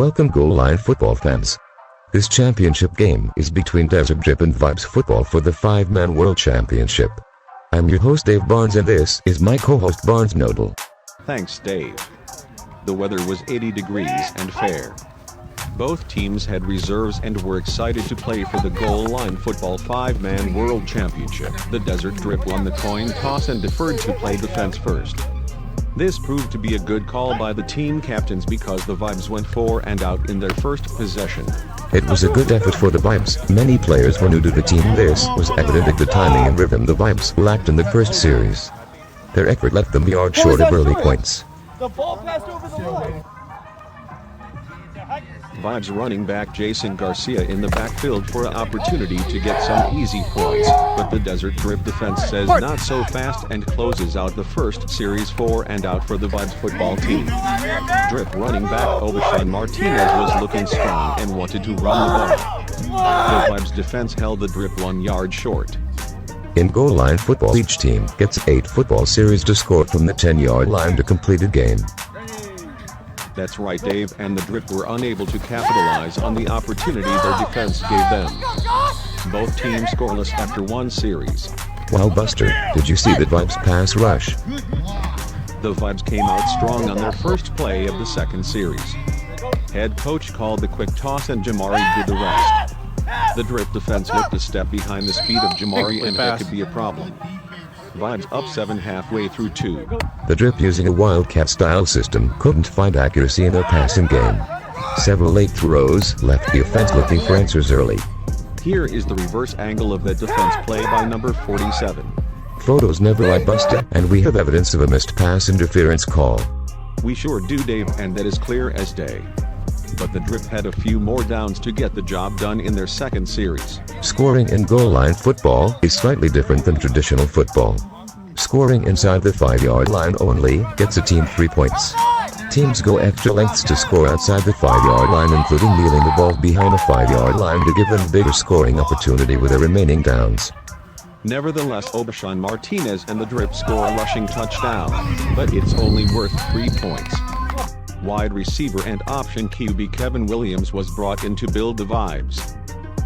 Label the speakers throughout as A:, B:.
A: Welcome goal line football fans. This championship game is between Desert Dripp and Vibes Football for the 5-man World Championship. I'm your host Dave Barnes and this is my co-host Barnes Noble.
B: Thanks Dave. The weather was 80 degrees and fair. Both teams had reserves and were excited to play for the goal line football 5-man World Championship. The Desert Dripp won the coin toss and deferred to play defense first. This proved to be a good call by the team captains because the Vibes went 4 and out in their first possession.
A: It was a good effort for the Vibes. Many players were new to the team. This was evident at the timing and rhythm the Vibes lacked in the first series. Their effort left them yard short of early points.
C: The ball passed over the line.
B: Vibes running back Jason Garcia in the backfield for an opportunity to get some easy points, but the Desert Dripp defense says not so fast and closes out the first series 4 and out for the Vibes football team. Dripp running back Xan Martinez was looking strong and wanted to run the ball. The Vibes defense held the Dripp 1 yard short.
A: In goal line football, each team gets 8 football series to score from the 10-yard line to complete a game.
B: That's right Dave, and the Dripp were unable to capitalize on the opportunity their defense gave them. Both teams scoreless after one series.
A: Wow, Buster, did you see the Vibes pass rush?
B: The Vibes came out strong on their first play of the second series. Head coach called the quick toss and Jamari did the rest. The Dripp defense looked a step behind the speed of Jamari and that could be a problem. Vibes up 7 halfway through 2.
A: The Dripp, using a wildcat-style system, couldn't find accuracy in their passing game. Several late throws left the offense looking for answers early.
B: Here is the reverse angle of that defense play by number 47.
A: Photos never lie, Buster, and we have evidence of a missed pass interference call.
B: We sure do Dave, and that is clear as day. But the Dripp had a few more downs to get the job done in their second series.
A: Scoring in goal line football is slightly different than traditional football. Scoring inside the 5-yard line only gets a team 3 points. Teams go extra lengths to score outside the 5-yard line, including kneeling the ball behind a 5-yard line to give them a bigger scoring opportunity with their remaining downs.
B: Nevertheless, Xan Martinez and the Dripp score a rushing touchdown, but it's only worth 3 points. Wide receiver and option QB Kevin Williams was brought in to build the Vibes.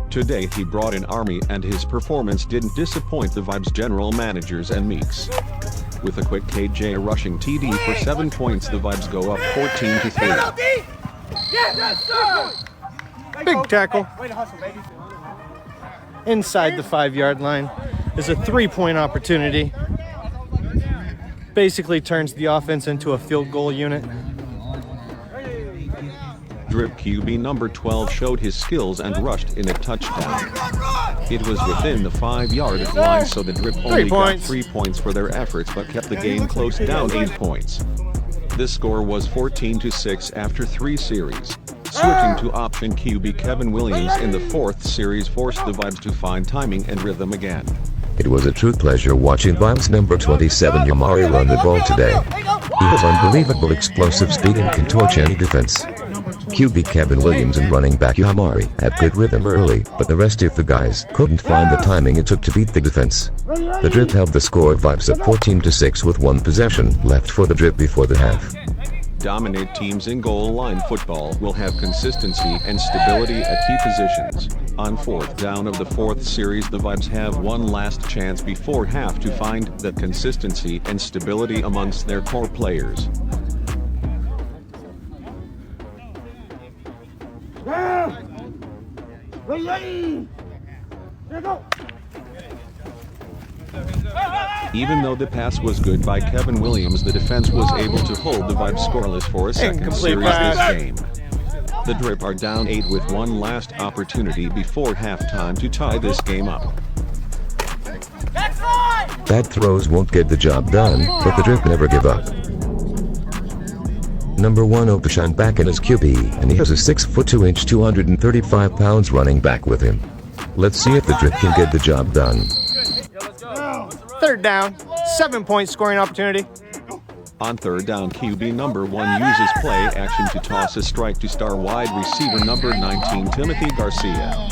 B: Today he brought in Army and his performance didn't disappoint the Vibes general managers and Meeks. With a quick KJ rushing TD for 7 points, the Vibes go up 14-3.
C: Big tackle. Inside the 5-yard line is a 3-point opportunity. Basically turns the offense into a field goal unit.
B: Dripp QB number 12 showed his skills and rushed in a touchdown. It was within the 5-yard line, so the Dripp only got 3 points for their efforts but kept the game close, down 8 points. The score was 14-6 after 3 series. Switching to option QB Kevin Williams in the 4th series forced the Vibes to find timing and rhythm again.
A: It was a true pleasure watching Vibes number 27 Jamari run the ball today. He has unbelievable explosive speed and can torch any defense. QB Kevin Williams and running back Jamari had good rhythm early, but the rest of the guys couldn't find the timing it took to beat the defense. The Dripp held the score Vibes at 14-6 with 1 possession left for the Dripp before the half.
B: Dominate teams in goal line football will have consistency and stability at key positions. On 4th down of the 4th series, the Vibes have one last chance before half to find that consistency and stability amongst their core players. Even though the pass was good by Kevin Williams, the defense was able to hold the Vibes scoreless for a second series this game. The Dripp are down 8 with one last opportunity before halftime to tie this game up.
A: Bad throws won't get the job done, but the Dripp never give up. Number 1 Xan back in his QB, and he has a 6'2", 235 pounds running back with him. Let's see if the Dripp can get the job done.
C: 3rd down, 7-point scoring opportunity.
B: On 3rd down, QB number 1 uses play action to toss a strike to star wide receiver number 19 Timothy Garcia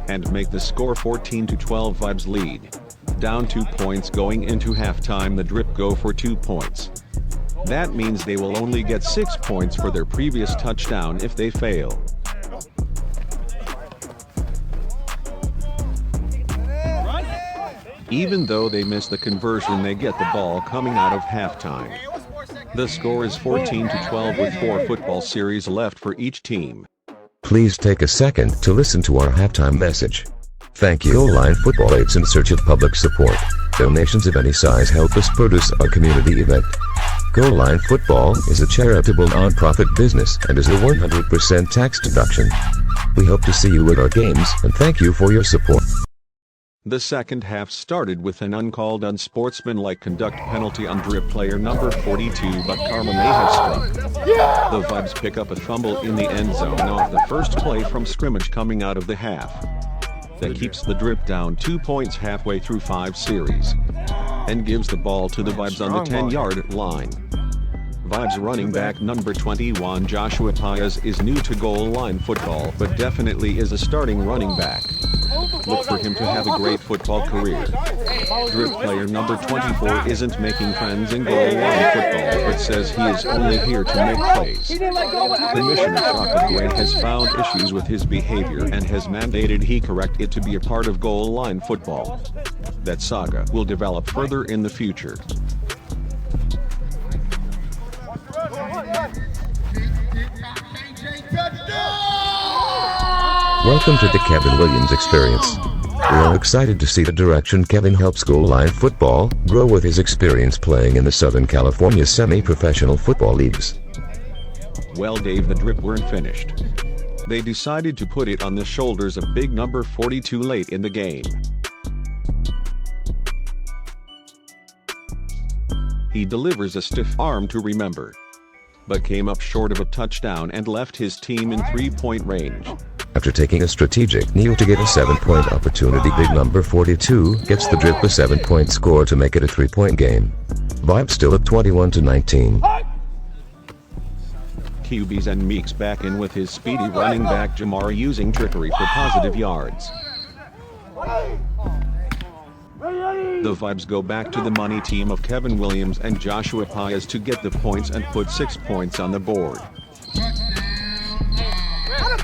B: and make the score 14-12. Vibes lead. Down 2 points going into halftime, the Dripp go for 2 points. That means they will only get 6 points for their previous touchdown if they fail. Even though they miss the conversion, they get the ball coming out of halftime. The score is 14-12 with 4 football series left for each team.
A: Please take a second to listen to our halftime message. Thank you. Goal Line Football aids in search of public support. Donations of any size help us produce our community event. Goal Line Football is a charitable non-profit business and is a 100% tax deduction. We hope to see you at our games and thank you for your support.
B: The second half started with an uncalled unsportsmanlike conduct penalty on Drip player number 42, but karma may have struck. The Vibes pick up a fumble in the end zone off the first play from scrimmage coming out of the half. That keeps the Drip down 2 points halfway through 5 series, and gives the ball to the Vibes on the 10-yard line. Vibes running back number 21 Joshua Paez is new to goal line football, but definitely is a starting running back. Look for him to have a great football career. Drip player number 24 isn't making friends in goal line football, but says he is only here to make plays. Commissioner Shaka Dwayne has found issues with his behavior and has mandated he correct it to be a part of goal line football. That saga will develop further in the future.
A: Welcome to the Kevin Williams Experience. We are excited to see the direction Kevin helps goal line football grow with his experience playing in the Southern California semi-professional football leagues.
B: Well, Dave, the Drip weren't finished. They decided to put it on the shoulders of big number 42 late in the game. He delivers a stiff arm to Remember, but came up short of a touchdown and left his team in 3-point range.
A: After taking a strategic kneel to get a 7-point opportunity, big number 42 gets the Drip a 7-point score to make it a 3-point game. Vibes still up 21-19.
B: QB's Xan Meeks back in with his speedy running back Jamar using trickery for positive yards. The Vibes go back to the money team of Kevin Williams and Joshua Paez to get the points and put 6 points on the board.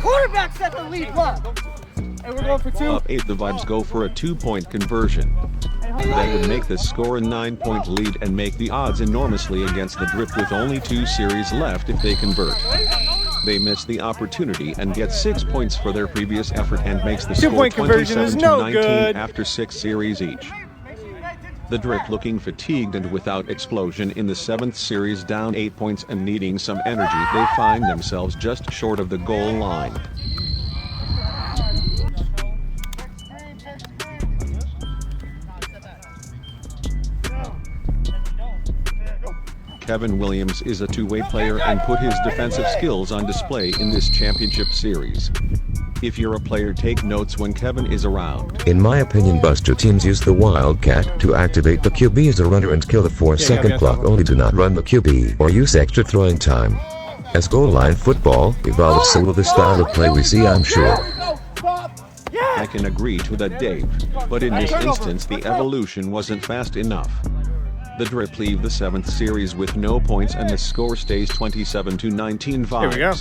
D: Quarterback set the lead block. And we're going for 2.
B: Up 8, the Vibes go for a 2-point conversion. That would make the score a 9-point lead and make the odds enormously against the Drip with only 2 series left if they convert. They miss the opportunity and get 6 points for their previous effort and makes the score 27-19 after 6 series each. The Drip looking fatigued and without explosion in the 7th series, down 8 points and needing some energy, they find themselves just short of the goal line. Kevin Williams is a two-way player and put his defensive skills on display in this championship series. If you're a player, take notes when Kevin is around.
A: In my opinion, Buster teams use the Wildcat to activate the QB as a runner and kill the 4-second clock, only do not run the QB or use extra throwing time. As goal line football evolves, so will the style of play we see, I'm sure.
B: I can agree to that, Dave, but in this instance the evolution wasn't fast enough. The Drip leave the 7th series with no points and the score stays 27-19 Vibes.
C: Here we go.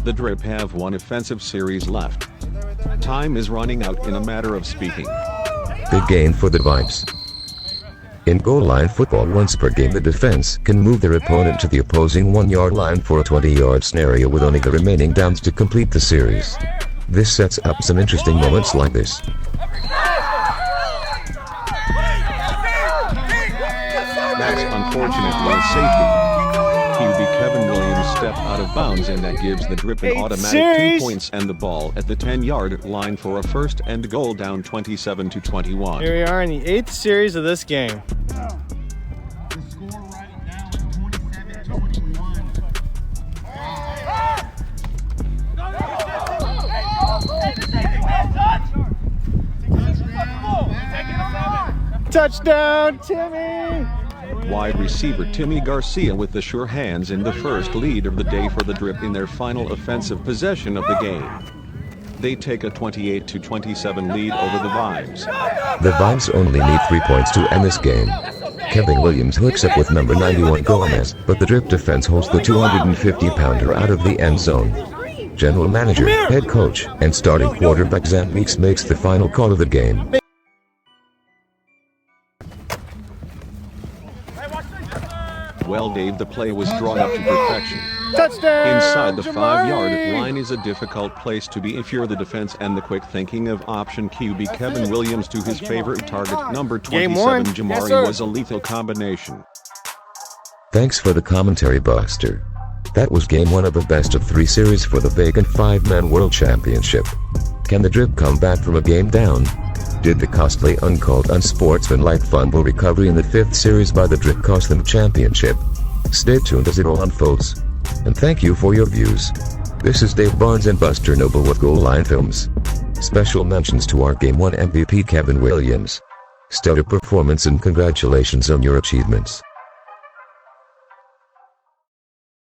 B: The Drip have 1 offensive series left. Time is running out in a matter of speaking.
A: Big gain for the Vibes. In goal line football, once per game the defense can move their opponent to the opposing 1-yard line for a 20-yard scenario with only the remaining downs to complete the series. This sets up some interesting moments like this.
B: That's unfortunately a safety. QB Kevin Williams stepped out of bounds and that gives the Drip an automatic 2 points and the ball at the 10-yard line for a first and goal, down 27-21.
C: Here we are in the 8th series of this game.
D: The score right now is 27-21.
C: Touchdown, Timmy!
B: Wide receiver Timmy Garcia with the sure hands in the first lead of the day for the Drip in their final offensive possession of the game. They take a 28-27 lead over the Vibes.
A: The Vibes only need 3 points to end this game. Kevin Williams hooks up with number 91 Gomez, but the Drip defense holds the 250-pounder out of the end zone. General manager, head coach, and starting quarterback Xan Meeks makes the final call of the game.
B: Well, Dave, the play was drawn up to perfection.
C: Touchdown!
B: Inside the
C: Jamari!
B: 5-yard line is a difficult place to be if you're the defense, and the quick thinking of option QB Kevin Williams to his favorite target, number 27 Jamari, was a lethal combination.
A: Thanks for the commentary, Buster. That was game 1 of a best-of-3 series for the vacant 5-man World Championship. Can the Drip come back from a game down? Did the costly uncalled unsportsmanlike fumble recovery in the 5th series by the Drip cost them championship? Stay tuned as it all unfolds. And thank you for your views. This is Dave Barnes and Buster Noble with Goal Line Films. Special mentions to our Game 1 MVP Kevin Williams. Stellar performance and congratulations on your achievements.